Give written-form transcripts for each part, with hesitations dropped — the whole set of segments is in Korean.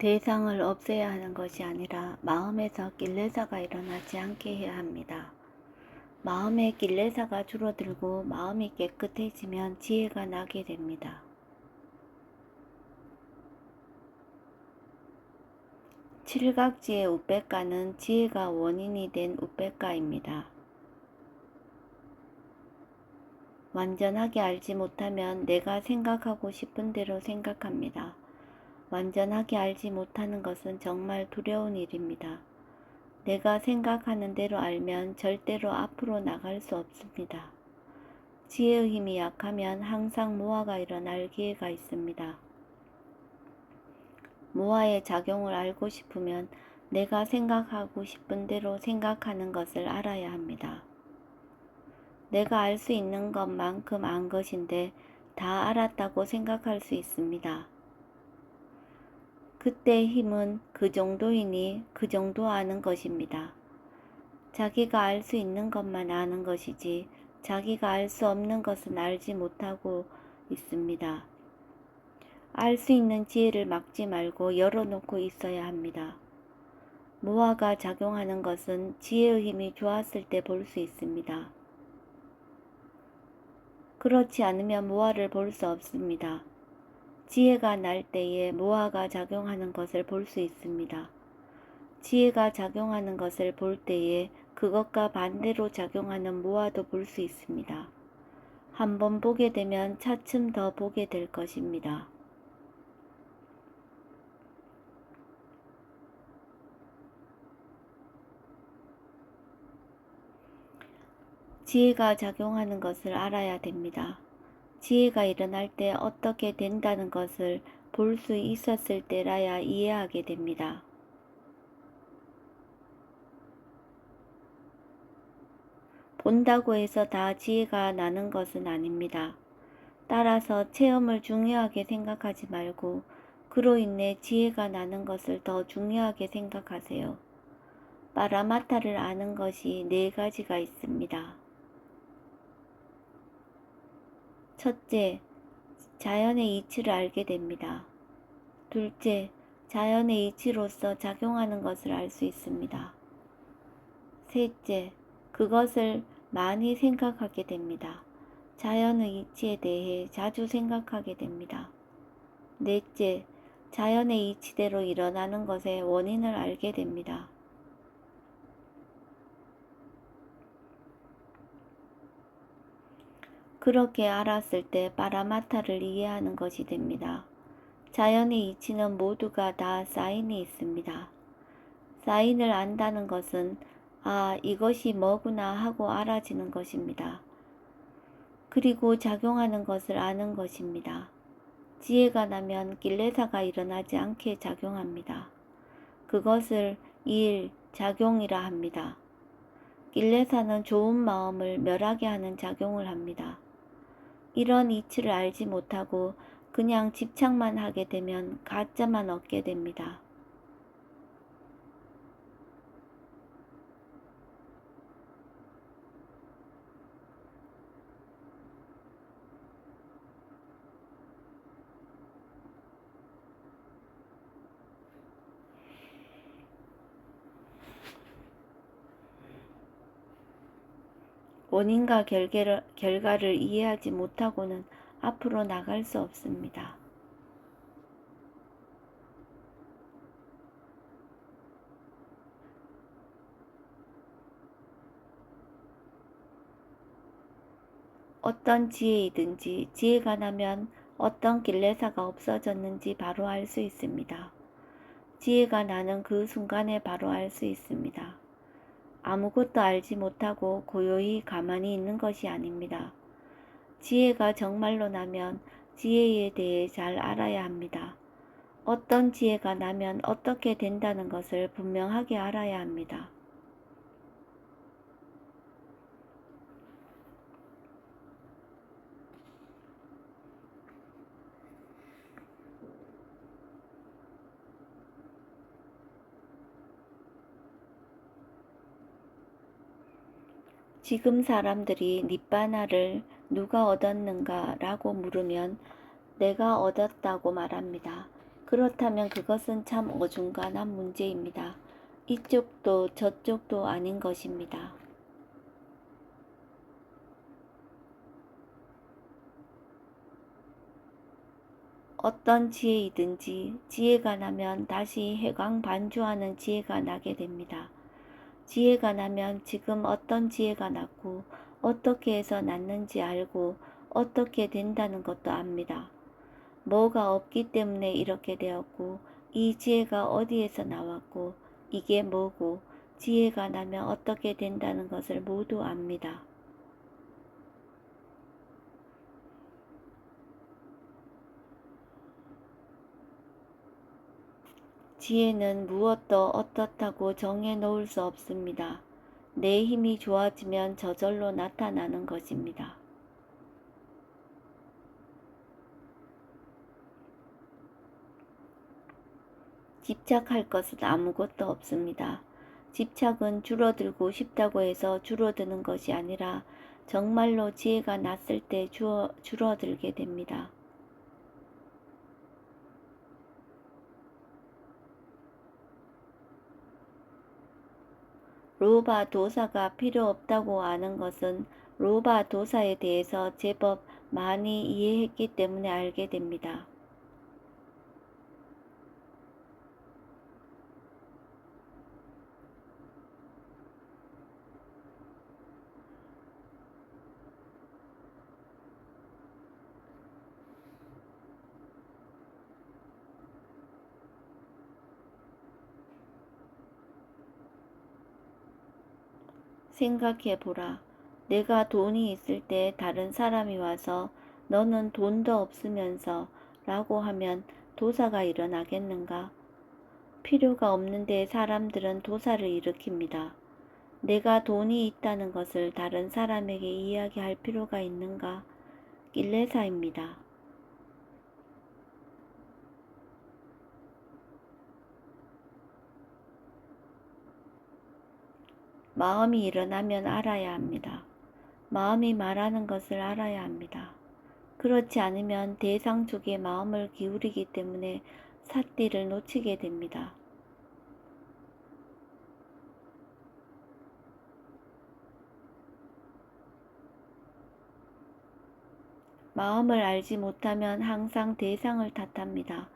대상을 없애야 하는 것이 아니라 마음에서 killesa가 일어나지 않게 해야 합니다. 마음의 killesa가 줄어들고 마음이 깨끗해지면 지혜가 나게 됩니다. 칠각지의 우백가는 지혜가 원인이 된 우백가입니다. 완전하게 알지 못하면 내가 생각하고 싶은 대로 생각합니다. 완전하게 알지 못하는 것은 정말 두려운 일입니다. 내가 생각하는 대로 알면 절대로 앞으로 나갈 수 없습니다. 지혜의 힘이 약하면 항상 무아가 일어날 기회가 있습니다. 무아의 작용을 알고 싶으면 내가 생각하고 싶은 대로 생각하는 것을 알아야 합니다. 내가 알 수 있는 것만큼 안 것인데 다 알았다고 생각할 수 있습니다. 그때 힘은 그 정도이니 그 정도 아는 것입니다. 자기가 알 수 있는 것만 아는 것이지 자기가 알 수 없는 것은 알지 못하고 있습니다. 알 수 있는 지혜를 막지 말고 열어놓고 있어야 합니다. 무아가 작용하는 것은 지혜의 힘이 좋았을 때 볼 수 있습니다. 그렇지 않으면 무아를 볼 수 없습니다. 지혜가 날 때에 무아가 작용하는 것을 볼 수 있습니다. 지혜가 작용하는 것을 볼 때에 그것과 반대로 작용하는 무아도 볼 수 있습니다. 한번 보게 되면 차츰 더 보게 될 것입니다. 지혜가 작용하는 것을 알아야 됩니다. 지혜가 일어날 때 어떻게 된다는 것을 볼 수 있었을 때라야 이해하게 됩니다. 본다고 해서 다 지혜가 나는 것은 아닙니다. 따라서 체험을 중요하게 생각하지 말고 그로 인해 지혜가 나는 것을 더 중요하게 생각하세요. 파라마타를 아는 것이 4가지가 있습니다. 첫째, 자연의 이치를 알게 됩니다. 둘째, 자연의 이치로서 작용하는 것을 알 수 있습니다. 셋째, 그것을 많이 생각하게 됩니다. 자연의 이치에 대해 자주 생각하게 됩니다. 넷째, 자연의 이치대로 일어나는 것의 원인을 알게 됩니다. 그렇게 알았을 때 파라마타를 이해하는 것이 됩니다. 자연의 이치는 모두가 다 사인이 있습니다. 사인을 안다는 것은 아, 이것이 뭐구나 하고 알아지는 것입니다. 그리고 작용하는 것을 아는 것입니다. 지혜가 나면 killesa가 일어나지 않게 작용합니다. 그것을 일, 작용이라 합니다. killesa는 좋은 마음을 멸하게 하는 작용을 합니다. 이런 이치를 알지 못하고 그냥 집착만 하게 되면 가짜만 얻게 됩니다. 원인과 결과를 이해하지 못하고는 앞으로 나갈 수 없습니다. 어떤 지혜이든지 지혜가 나면 어떤 killesa가 없어졌는지 바로 알 수 있습니다. 지혜가 나는 그 순간에 바로 알 수 있습니다. 아무것도 알지 못하고 고요히 가만히 있는 것이 아닙니다. 지혜가 정말로 나면 지혜에 대해 잘 알아야 합니다. 어떤 지혜가 나면 어떻게 된다는 것을 분명하게 알아야 합니다. 지금 사람들이 니빠나를 누가 얻었는가 라고 물으면 내가 얻었다고 말합니다. 그렇다면 그것은 참 어중간한 문제입니다. 이쪽도 저쪽도 아닌 것입니다. 어떤 지혜이든지 지혜가 나면 다시 해광반주하는 지혜가 나게 됩니다. 지혜가 나면 지금 어떤 지혜가 났고 어떻게 해서 났는지 알고 어떻게 된다는 것도 압니다. 뭐가 없기 때문에 이렇게 되었고 이 지혜가 어디에서 나왔고 이게 뭐고 지혜가 나면 어떻게 된다는 것을 모두 압니다. 지혜는 무엇도 어떻다고 정해 놓을 수 없습니다. 내 힘이 좋아지면 저절로 나타나는 것입니다. 집착할 것은 아무것도 없습니다. 집착은 줄어들고 싶다고 해서 줄어드는 것이 아니라 정말로 지혜가 났을 때 줄어들게 됩니다. 로바 도사가 필요 없다고 아는 것은 로바 도사에 대해서 제법 많이 이해했기 때문에 알게 됩니다. 생각해보라. 내가 돈이 있을 때 다른 사람이 와서 너는 돈도 없으면서 라고 하면 도사가 일어나겠는가? 필요가 없는데 사람들은 도사를 일으킵니다. 내가 돈이 있다는 것을 다른 사람에게 이야기할 필요가 있는가? 길레사입니다. 마음이 일어나면 알아야 합니다. 마음이 말하는 것을 알아야 합니다. 그렇지 않으면 대상 쪽에 마음을 기울이기 때문에 삿띠를 놓치게 됩니다. 마음을 알지 못하면 항상 대상을 탓합니다.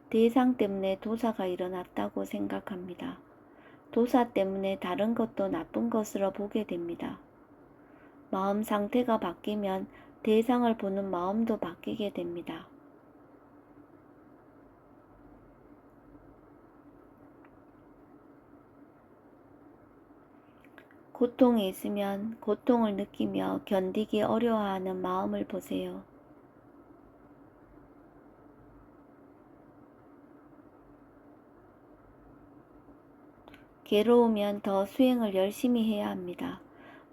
대상 때문에 도사가 일어났다고 생각합니다. 도사 때문에 다른 것도 나쁜 것으로 보게 됩니다. 마음 상태가 바뀌면 대상을 보는 마음도 바뀌게 됩니다. 고통이 있으면 고통을 느끼며 견디기 어려워하는 마음을 보세요. 괴로우면 더 수행을 열심히 해야 합니다.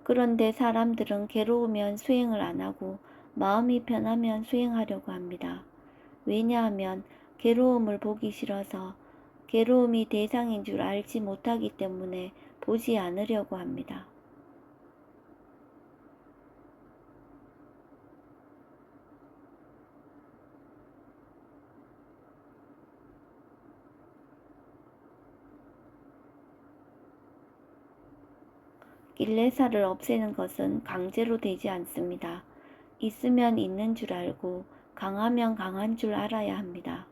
그런데 사람들은 괴로우면 수행을 안 하고 마음이 편하면 수행하려고 합니다. 왜냐하면 괴로움을 보기 싫어서 괴로움이 대상인 줄 알지 못하기 때문에 보지 않으려고 합니다. 길레사를 없애는 것은 강제로 되지 않습니다. 있으면 있는 줄 알고 강하면 강한 줄 알아야 합니다.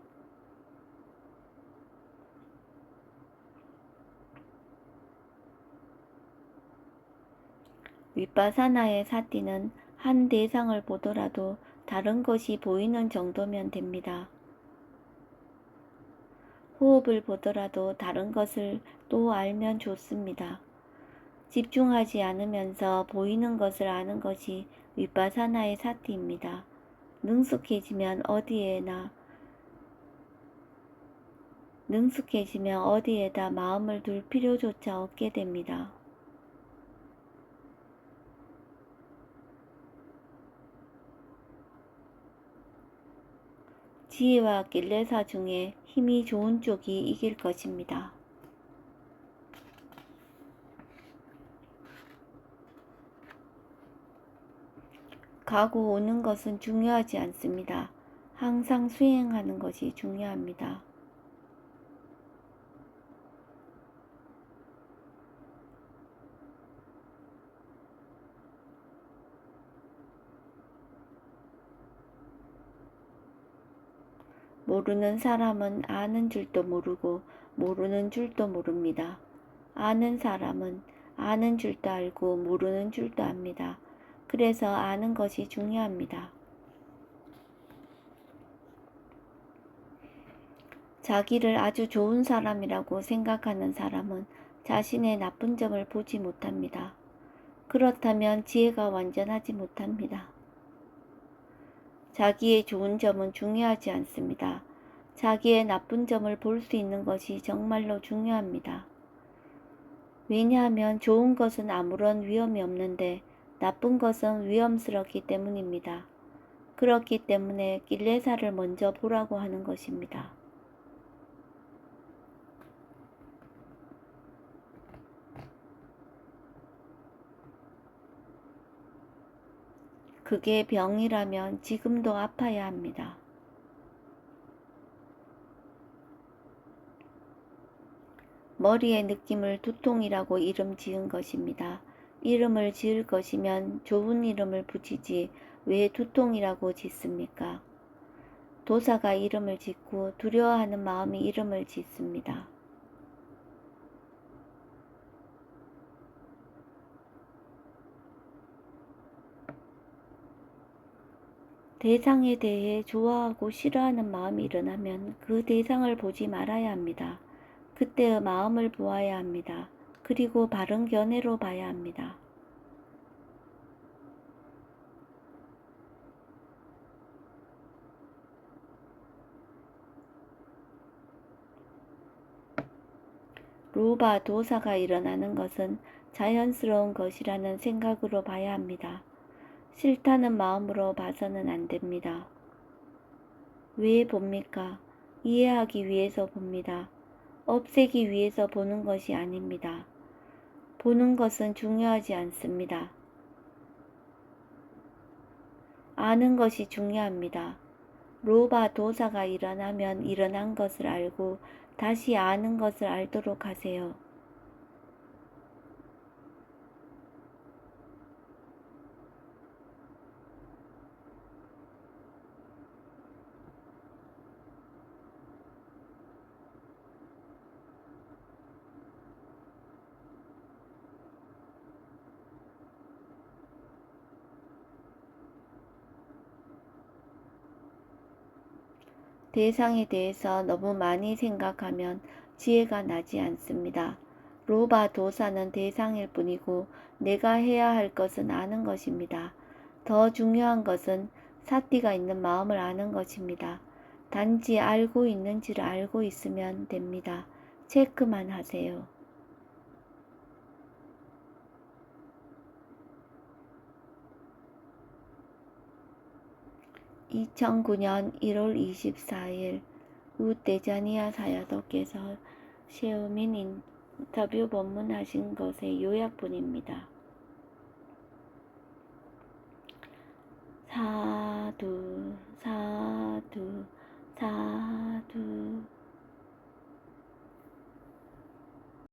윗바사나의 사띠는 한 대상을 보더라도 다른 것이 보이는 정도면 됩니다. 호흡을 보더라도 다른 것을 또 알면 좋습니다. 집중하지 않으면서 보이는 것을 아는 것이 윗바사나의 사티입니다. 능숙해지면 어디에다 마음을 둘 필요조차 없게 됩니다. 지혜와 길레사 중에 힘이 좋은 쪽이 이길 것입니다. 가고 오는 것은 중요하지 않습니다. 항상 수행하는 것이 중요합니다. 모르는 사람은 아는 줄도 모르고 모르는 줄도 모릅니다. 아는 사람은 아는 줄도 알고 모르는 줄도 압니다. 그래서 아는 것이 중요합니다. 자기를 아주 좋은 사람이라고 생각하는 사람은 자신의 나쁜 점을 보지 못합니다. 그렇다면 지혜가 완전하지 못합니다. 자기의 좋은 점은 중요하지 않습니다. 자기의 나쁜 점을 볼 수 있는 것이 정말로 중요합니다. 왜냐하면 좋은 것은 아무런 위험이 없는데 나쁜 것은 위험스럽기 때문입니다. 그렇기 때문에 길레사를 먼저 보라고 하는 것입니다. 그게 병이라면 지금도 아파야 합니다. 머리의 느낌을 두통이라고 이름 지은 것입니다. 이름을 지을 것이면 좋은 이름을 붙이지 왜 두통이라고 짓습니까? 도사가 이름을 짓고 두려워하는 마음이 이름을 짓습니다. 대상에 대해 좋아하고 싫어하는 마음이 일어나면 그 대상을 보지 말아야 합니다. 그때의 마음을 보아야 합니다. 그리고 바른 견해로 봐야 합니다. 로바 도사가 일어나는 것은 자연스러운 것이라는 생각으로 봐야 합니다. 싫다는 마음으로 봐서는 안 됩니다. 왜 봅니까? 이해하기 위해서 봅니다. 없애기 위해서 보는 것이 아닙니다. 보는 것은 중요하지 않습니다. 아는 것이 중요합니다. 로바 도사가 일어나면 일어난 것을 알고 다시 아는 것을 알도록 하세요. '대상에 대해서 너무 많이 생각하면 지혜가 나지 않습니다. 로바 도사는 대상일 뿐이고 내가 해야 할 것은 아는 것입니다. 더 중요한 것은 사띠가 있는 마음을 아는 것입니다. 단지 알고 있는지를 알고 있으면 됩니다. 체크만 하세요. 2009년 1월 24일 우데자니아 사야도께서 셰오민 인터뷰 법문하신 것의 요약본입니다. 사두 사두 사두